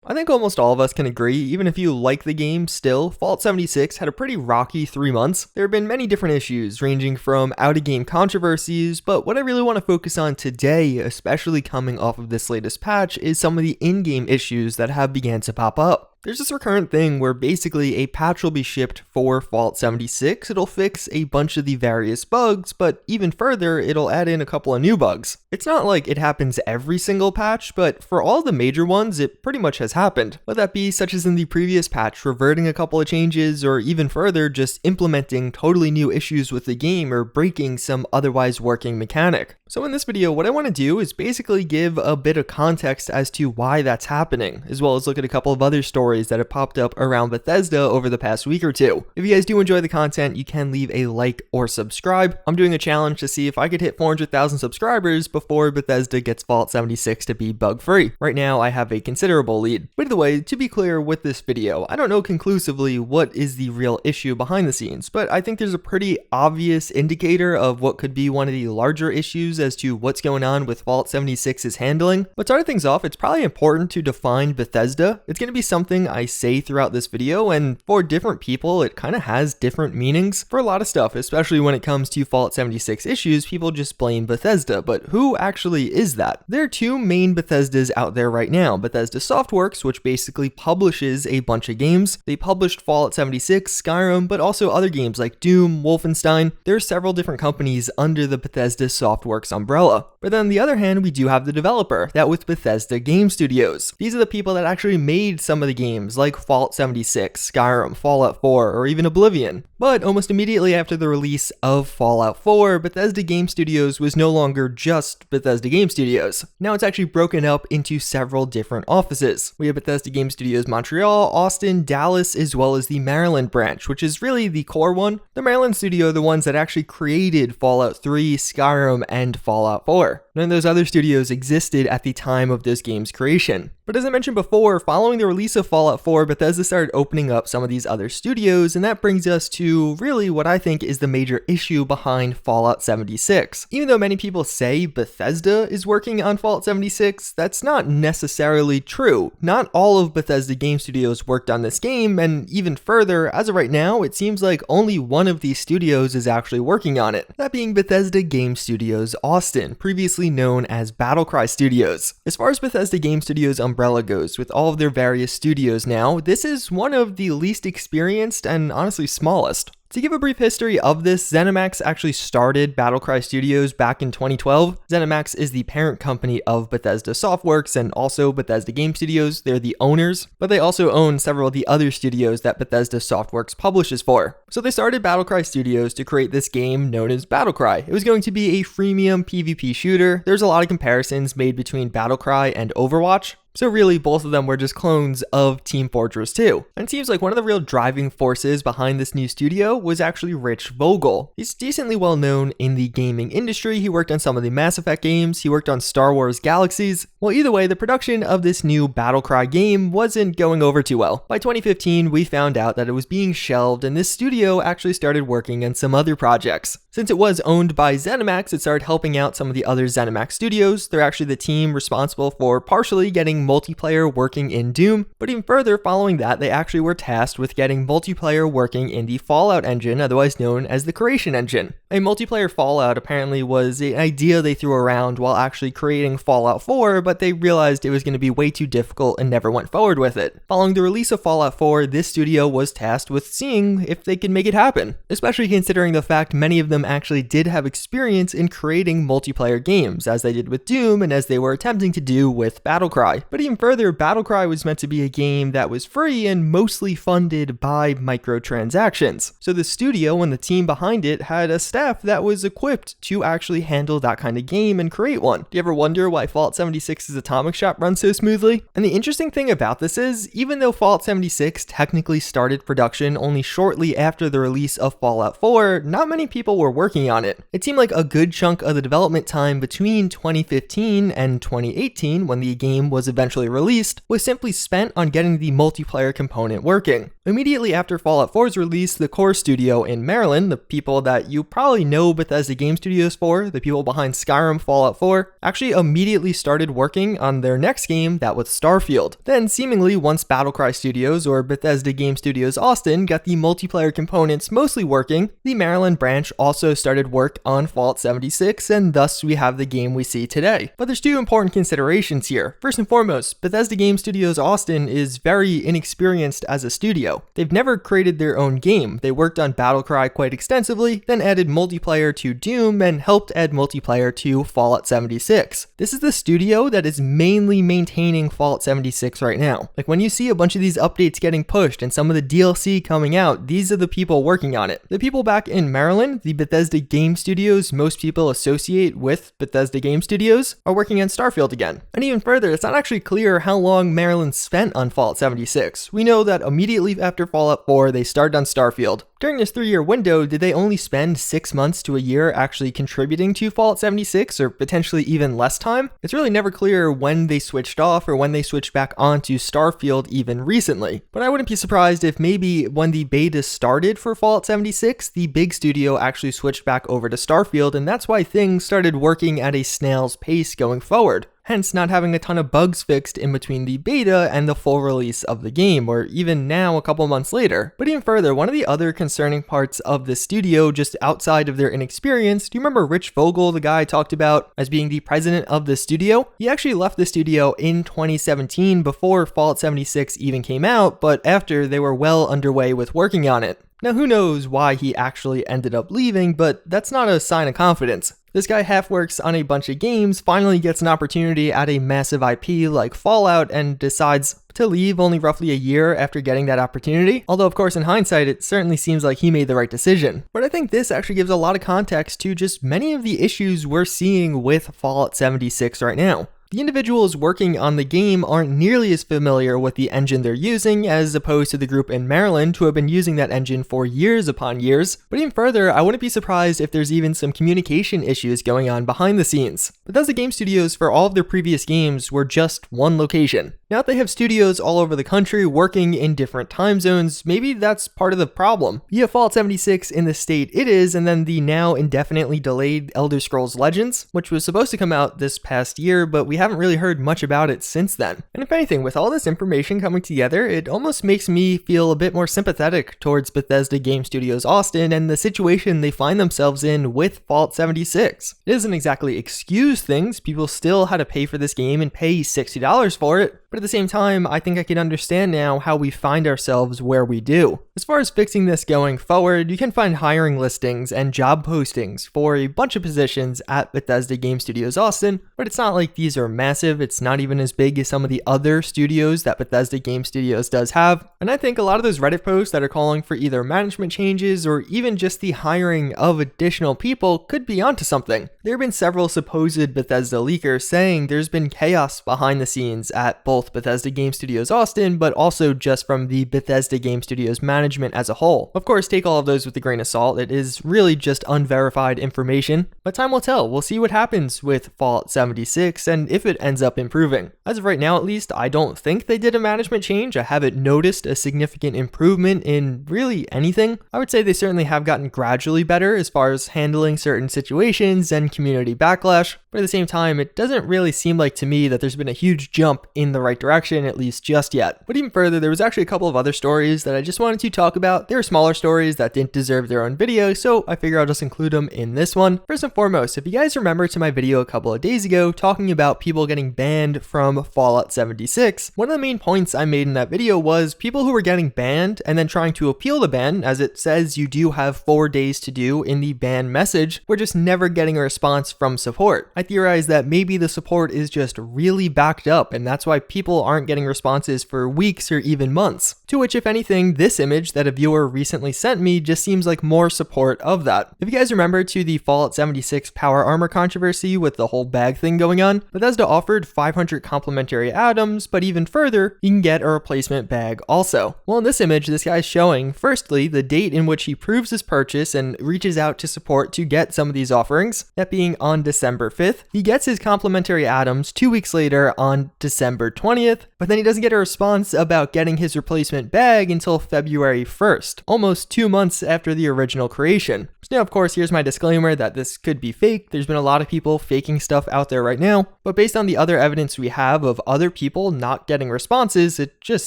I think almost all of us can agree, even if you like the game still, Fallout 76 had a pretty rocky 3 months. There have been many different issues, ranging from out-of-game controversies, but what I really want to focus on today, especially coming off of this latest patch, is some of the in-game issues that have began to pop up. There's this recurrent thing where basically a patch will be shipped for Fallout 76, it'll fix a bunch of the various bugs, but even further, it'll add in a couple of new bugs. It's not like it happens every single patch, but for all the major ones, it pretty much has happened. Whether that be such as in the previous patch, reverting a couple of changes, or even further, just implementing totally new issues with the game or breaking some otherwise working mechanic. So in this video, what I want to do is basically give a bit of context as to why that's happening, as well as look at a couple of other stories that have popped up around Bethesda over the past week or two. If you guys do enjoy the content, you can leave a like or subscribe. I'm doing a challenge to see if I could hit 400,000 subscribers before Bethesda gets Fallout 76 to be bug-free. Right now, I have a considerable lead. By the way, to be clear with this video, I don't know conclusively what is the real issue behind the scenes, but I think there's a pretty obvious indicator of what could be one of the larger issues as to what's going on with Fallout 76's handling. But starting things off, it's probably important to define Bethesda. It's going to be something I say throughout this video, and for different people, it kind of has different meanings. For a lot of stuff, especially when it comes to Fallout 76 issues, people just blame Bethesda, but who actually is that? There are two main Bethesdas out there right now. Bethesda Softworks, which basically publishes a bunch of games. They published Fallout 76, Skyrim, but also other games like Doom, Wolfenstein. There are several different companies under the Bethesda Softworks umbrella. But then on the other hand, we do have the developer, that with Bethesda Game Studios. These are the people that actually made some of the games like Fallout 76, Skyrim, Fallout 4, or even Oblivion. But almost immediately after the release of Fallout 4, Bethesda Game Studios was no longer just Bethesda Game Studios. Now it's actually broken up into several different offices. We have Bethesda Game Studios Montreal, Austin, Dallas, as well as the Maryland branch, which is really the core one. The Maryland studio are the ones that actually created Fallout 3, Skyrim, and Fallout 4. None of those other studios existed at the time of those games' creation. But as I mentioned before, following the release of Fallout 4, Bethesda started opening up some of these other studios, and that brings us to really what I think is the major issue behind Fallout 76. Even though many people say Bethesda is working on Fallout 76, that's not necessarily true. Not all of Bethesda Game Studios worked on this game, and even further, as of right now, it seems like only one of these studios is actually working on it. That being Bethesda Game Studios Austin, previously known as Battlecry Studios. As far as Bethesda Game Studios umbrella goes, with all of their various studios now, this is one of the least experienced and honestly smallest. To give a brief history of this, ZeniMax actually started Battlecry Studios back in 2012. ZeniMax is the parent company of Bethesda Softworks and also Bethesda Game Studios. They're the owners, but they also own several of the other studios that Bethesda Softworks publishes for. So they started Battlecry Studios to create this game known as Battlecry. It was going to be a freemium PvP shooter. There's a lot of comparisons made between Battlecry and Overwatch. So really, both of them were just clones of Team Fortress 2. And it seems like one of the real driving forces behind this new studio was actually Rich Vogel. He's decently well known in the gaming industry. He worked on some of the Mass Effect games. He worked on Star Wars Galaxies. Well, either way, the production of this new Battlecry game wasn't going over too well. By 2015, we found out that it was being shelved, and this studio actually started working on some other projects. Since it was owned by ZeniMax, it started helping out some of the other ZeniMax studios. They're actually the team responsible for partially getting multiplayer working in Doom, but even further, following that, they actually were tasked with getting multiplayer working in the Fallout engine, otherwise known as the Creation Engine. A multiplayer Fallout apparently was an idea they threw around while actually creating Fallout 4, but they realized it was going to be way too difficult and never went forward with it. Following the release of Fallout 4, this studio was tasked with seeing if they could make it happen, especially considering the fact many of them actually did have experience in creating multiplayer games, as they did with Doom and as they were attempting to do with Battlecry. But even further, Battlecry was meant to be a game that was free and mostly funded by microtransactions. So the studio and the team behind it had a staff that was equipped to actually handle that kind of game and create one. Do you ever wonder why Fallout 76's Atomic Shop runs so smoothly? And the interesting thing about this is, even though Fallout 76 technically started production only shortly after the release of Fallout 4, not many people were working on it. It seemed like a good chunk of the development time between 2015 and 2018, when the game was eventually eventually released, was simply spent on getting the multiplayer component working. Immediately after Fallout 4's release, the core studio in Maryland, the people that you probably know Bethesda Game Studios for, the people behind Skyrim, Fallout 4, actually immediately started working on their next game, that was Starfield. Then seemingly once Battlecry Studios or Bethesda Game Studios Austin got the multiplayer components mostly working, the Maryland branch also started work on Fallout 76, and thus we have the game we see today. But there's two important considerations here. First and foremost, Bethesda Game Studios Austin is very inexperienced as a studio. They've never created their own game. They worked on Battlecry quite extensively, then added multiplayer to Doom, and helped add multiplayer to Fallout 76. This is the studio that is mainly maintaining Fallout 76 right now. Like when you see a bunch of these updates getting pushed and some of the DLC coming out, these are the people working on it. The people back in Maryland, the Bethesda Game Studios most people associate with Bethesda Game Studios, are working on Starfield again. And even further, it's not actually clear how long Maryland spent on Fallout 76. We know that immediately after Fallout 4, they started on Starfield. During this 3-year window, did they only spend 6 months to a year actually contributing to Fallout 76, or potentially even less time? It's really never clear when they switched off or when they switched back on to Starfield even recently. But I wouldn't be surprised if maybe when the beta started for Fallout 76, the big studio actually switched back over to Starfield, and that's why things started working at a snail's pace going forward. Hence not having a ton of bugs fixed in between the beta and the full release of the game, or even now a couple months later. But even further, one of the other concerning parts of the studio, just outside of their inexperience, do you remember Rich Vogel, the guy I talked about as being the president of the studio? He actually left the studio in 2017 before Fallout 76 even came out, but after they were well underway with working on it. Now who knows why he actually ended up leaving, but that's not a sign of confidence. This guy half works on a bunch of games, finally gets an opportunity at a massive IP like Fallout, and decides to leave only roughly a year after getting that opportunity. Although of course in hindsight it certainly seems like he made the right decision. But I think this actually gives a lot of context to just many of the issues we're seeing with Fallout 76 right now. The individuals working on the game aren't nearly as familiar with the engine they're using as opposed to the group in Maryland who have been using that engine for years upon years. But even further, I wouldn't be surprised if there's even some communication issues going on behind the scenes. Bethesda Game Studios for all of their previous games were just one location. Now that they have studios all over the country working in different time zones, maybe that's part of the problem. You have Fallout 76 in the state it is, and then the now indefinitely delayed Elder Scrolls Legends, which was supposed to come out this past year, but we haven't really heard much about it since then. And if anything, with all this information coming together, it almost makes me feel a bit more sympathetic towards Bethesda Game Studios Austin and the situation they find themselves in with Fallout 76. It doesn't exactly excuse things, people still had to pay for this game and pay $60 for it, but at the same time, I think I can understand now how we find ourselves where we do. As far as fixing this going forward, you can find hiring listings and job postings for a bunch of positions at Bethesda Game Studios Austin, but it's not like these are massive. It's not even as big as some of the other studios that Bethesda Game Studios does have. And I think a lot of those Reddit posts that are calling for either management changes or even just the hiring of additional people could be onto something. There have been several supposed Bethesda leakers saying there's been chaos behind the scenes at both Bethesda Game Studios Austin, but also just from the Bethesda Game Studios management as a whole. Of course, take all of those with a grain of salt. It is really just unverified information, but time will tell. We'll see what happens with Fallout 76 and if it ends up improving. As of right now, at least, I don't think they did a management change. I haven't noticed a significant improvement in really anything. I would say they certainly have gotten gradually better as far as handling certain situations and community backlash, but at the same time, it doesn't really seem like to me that there's been a huge jump in the right direction, at least just yet. But even further, there was actually a couple of other stories that I just wanted to talk about. They were smaller stories that didn't deserve their own video, so I figure I'll just include them in this one. First and foremost, if you guys remember to my video a couple of days ago talking about people getting banned from Fallout 76, one of the main points I made in that video was people who were getting banned and then trying to appeal the ban, as it says you do have 4 days to do in the ban message, were just never getting a response from support. I theorized that maybe the support is just really backed up and that's why people aren't getting responses for weeks or even months. To which, if anything, this image that a viewer recently sent me just seems like more support of that. If you guys remember to the Fallout 76 power armor controversy with the whole bag thing going on, Bethesda offered 500 complimentary items, but even further, you can get a replacement bag also. Well, in this image, this guy's showing, firstly, the date in which he proves his purchase and reaches out to support to get some of these offerings, that being on December 5th. 5th. He gets his complimentary atoms 2 weeks later on December 20th, but then he doesn't get a response about getting his replacement bag until February 1st, almost 2 months after the original creation. So now, of course, here's my disclaimer that this could be fake. There's been a lot of people faking stuff out there right now, but based on the other evidence we have of other people not getting responses, it just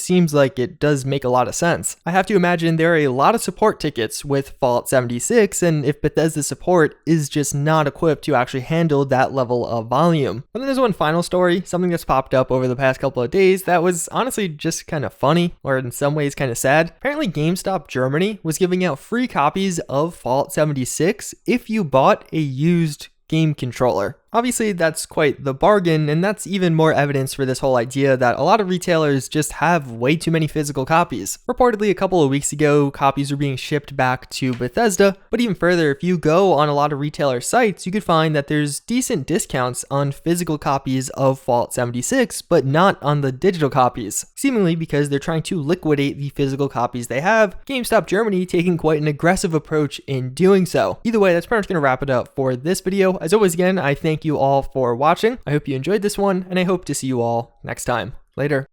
seems like it does make a lot of sense. I have to imagine there are a lot of support tickets with Fallout 76, and if Bethesda support is just not equipped to actually handle that level of volume. But then there's one final story, something that's popped up over the past couple of days that was honestly just kind of funny, or in some ways kind of sad. Apparently GameStop Germany was giving out free copies of Fallout 76 if you bought a used game controller. Obviously, that's quite the bargain, and that's even more evidence for this whole idea that a lot of retailers just have way too many physical copies. Reportedly, a couple of weeks ago, copies were being shipped back to Bethesda, but even further, if you go on a lot of retailer sites, you could find that there's decent discounts on physical copies of Fallout 76, but not on the digital copies, seemingly because they're trying to liquidate the physical copies they have, GameStop Germany taking quite an aggressive approach in doing so. Either way, that's pretty much going to wrap it up for this video. As always, again, I thank you all for watching. I hope you enjoyed this one, and I hope to see you all next time. Later.